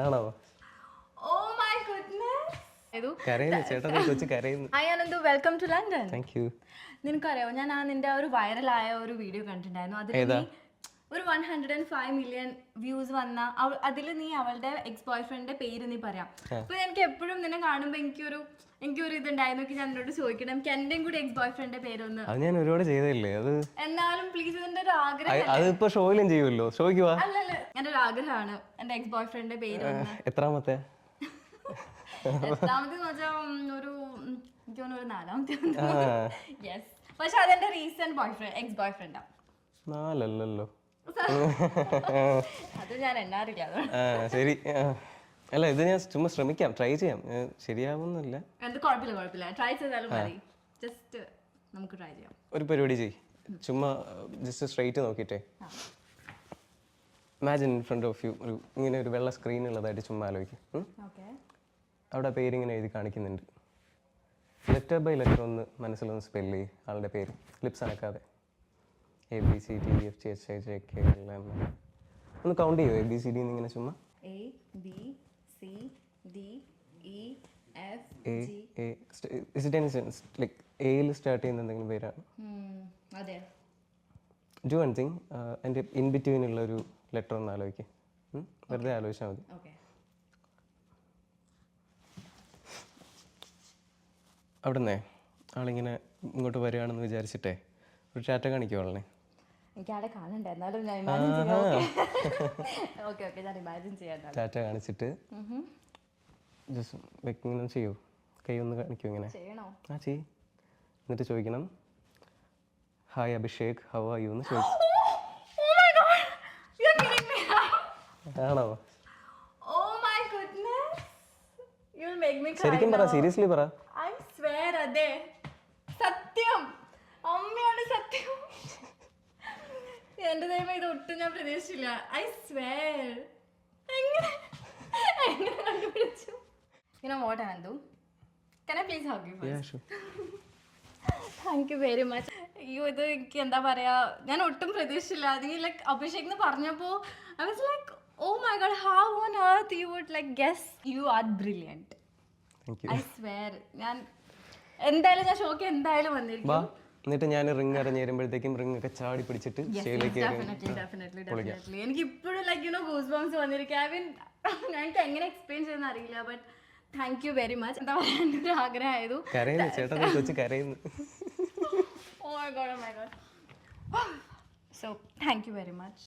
ആണോ? Oh my goodness. കരയുന്നു ചേട്ടാ, കൊച്ചു കരയുന്നു. Hi Anandu, welcome to London. Thank you. നിനക്കറിയാമോ, ഞാൻ നിന്റെ ഒരു വൈറലായ ഒരു വീഡിയോ കണ്ടിട്ടുണ്ടായിരുന്നു. അതിൽ നീ ഒരു 105 മില്യൺ വ്യൂസ് വന്ന അതിൽ നീ അവളുടെ എക്സ് ബോയ് ഫ്രണ്ടിന്റെ പേര് നീ പറയാം. അപ്പൊ എനിക്ക് എപ്പോഴും നിന്നെ കാണുമ്പോ എനിക്കൊരു ഇതുണ്ടായിരുന്നു, ഞാൻ എന്നോട് ചോദിക്കണം, എനിക്ക് എന്റെയും കൂടി എക്സ് ബോയ് ഫ്രണ്ടിന്റെ പേരൊന്ന്. അത് ഞാൻ ഒരുപാട് ചെയ്തല്ലേ അത്. എന്നാലും പ്ലീസ്, ഇതിന്റെ ഒരു ആഗ്രഹം. അതിപ്പോ ഷോയിലും ചെയ്യുമല്ലോ, ഷോയ്ക്ക് വാ. അല്ലല്ല, എന്റെ ഒരു ആഗ്രഹമാണ് എന്റെ എക്സ് ബോയ് ഫ്രണ്ടിന്റെ പേര്. എത്രാമത്തെ? എത്രാമത്തെ ഒരു എനിക്ക് തോന്നുന്നു ഒരു 4ാമത്തെ. യെസ്, പക്ഷെ അതെന്റെ റീസെന്റ് ബോയ് ഫ്രണ്ട്, എക്സ് ബോയ് ഫ്രണ്ടാ. 4 അത് ഞാൻ എണ്ണാറില്ല. ശരി. അല്ല, ഇത് ഞാൻ ചുമ്മാ ശ്രമിക്കാം, ട്രൈ ചെയ്യാം. ശരിയാവുന്നില്ല. എന്ത് കുഴപ്പമില്ല, ട്രൈ ചെയ്താലും മതി. ജസ്റ്റ് നമുക്ക് ട്രൈ ചെയ്യാം. ഒരു പരിപാടി ചെയ്, ചുമ്മാ ജസ്റ്റ് സ്ട്രെയിറ്റ് നോക്കിയിട്ടേ. Imagine in front of you ഇങ്ങനെ ഒരു വെള്ള സ്ക്രീൻ ഉള്ളതായിട്ട് ചുമ്മാ ആലോചിക്കും. അവിടെ പേരിങ്ങനെ എഴുതി കാണിക്കുന്നുണ്ട്. ലെറ്റർ ബൈ ലെറ്റർ ഒന്ന് മനസ്സിലൊന്ന് സ്പെല്ല് ചെയ്യും ആളുടെ പേര്, ലിപ്സ് അനക്കാതെ. ABCDEFGHIJK LM. ഒന്ന് കൗണ്ട് ചെയ്യോ ABCD ഇങ്ങനെ ചുമ്മാ? എയിൽ സ്റ്റാർട്ട് ചെയ്യുന്ന എന്തെങ്കിലും പേരാണ്? ഡു വൺ തിങ്, എൻ്റെ ഇൻ ബിറ്റ്വീൻ ഉള്ള ഒരു ലെറ്റർ ഒന്ന് ആലോചിക്കും. വെറുതെ ആലോചിച്ചാൽ മതി. അവിടുന്ന് ആളിങ്ങനെ ഇങ്ങോട്ട് വരികയാണെന്ന് വിചാരിച്ചിട്ടേ ഒരു ടാറ്റ കാണിക്കുമോ ആളിനെ? ടാറ്റ കാണിച്ചിട്ട് ജസ്റ്റ് ഇങ്ങനെ ചെയ്യൂ, കൈ ഒന്ന് കാണിക്കൂ ഇങ്ങനെ. ആ ചെയ്. എന്നിട്ട് ചോദിക്കണം, hi Abhishek, how are you എന്ന് ചോദിക്കും. ആണോ? ശരിക്കും പറ, സീരിയസ്ലി പറ. അതെ സത്യം, അമ്മയാണ് സത്യം. എന്റെ ദൈവം, ഇത് ഒട്ടും ഞാൻ പ്രതീക്ഷിച്ചില്ല. I swear. എങ്ങനെ കണ്ടുപിടിച്ചു? What Anandu, can I please hug you first? Yeah, sure. Thank you very much. അയ്യോ, ഇത് എനിക്ക് എന്താ പറയാ, ഞാൻ ഒട്ടും പ്രതീക്ഷിച്ചില്ല. നീ ലൈക്ക് അഭിഷേക് എന്ന് പറഞ്ഞപ്പോ I was like, oh my god, how on earth you would like guess? You are brilliant. Thank you. I swear. ഞാൻ ഷോക്ക് എന്തായാലും വന്നിരിക്കും. എന്നിട്ട് ഞാൻ റിംഗ് അറിഞ്ഞ് വരുമ്പോഴത്തേക്കും റിംഗ് ഒക്കെ ചാടി പിടിച്ചിട്ട് സ്റ്റേജിലേക്ക് എനിക്ക് ഇപ്പോഴും ലൈക്ക് ഗൂസ് ബംസ് വന്നിരിക്കും. എനിക്ക് എങ്ങനെ എക്സ്പ്ലെയിൻ ചെയ്യുന്ന അറിയില്ല, but thank you very much. എന്താ പറയാ, എൻ്റെ ഒരു ആഗ്രഹമായിരുന്നു. കരയുന്നു ചേട്ടാ, കൊച്ചു കരയുന്നു. Oh my god. So thank you very much.